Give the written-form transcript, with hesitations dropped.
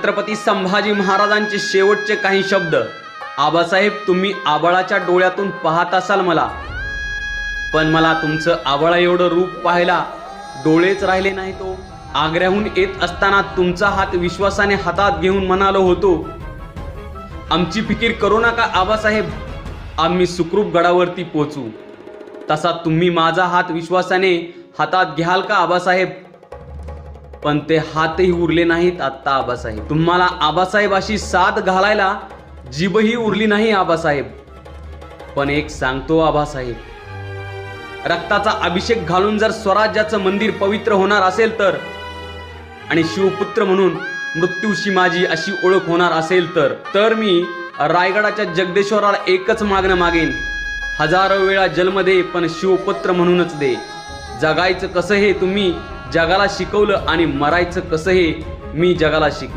छत्रपती संभाजी महाराजांचे शेवटचे काही शब्द. आबासाहेब, तुम्ही आबाळाच्या डोळ्यातून पाहत असाल मला, पण मला तुमचं आबाळा एवढं रूप पाहायला डोळेच राहिले नाही. तो आग्र्याहून येत असताना तुमचा हात विश्वासाने हातात घेऊन म्हणालो होतो, आमची फिकीर करू नका आबासाहेब, आम्ही सुखरूप गडावरती पोचू. तसा तुम्ही माझा हात विश्वासाने हातात घ्याल का आबासाहेब? पण ते हातही उरले नाहीत आत्ता आबासाहेब. तुम्हाला आबासाहेब अशी साथ घालायला जीभही उरली नाही आबासाहेब. पण एक सांगतो आबासाहेब, रक्ताचा अभिषेक घालून जर स्वराज्याचं मंदिर पवित्र होणार असेल तर, आणि शिवपुत्र म्हणून मृत्यूशी माझी अशी ओळख होणार असेल तर मी रायगडाच्या जगदेश्वराला एकच मागणं मागेन, हजारो वेळा जन्म दे पण शिवपुत्र म्हणूनच दे. जगायचं कसं हे तुम्ही जगाला शिकवलं आणि मरायचं कसं हे मी जगाला शिकवेन.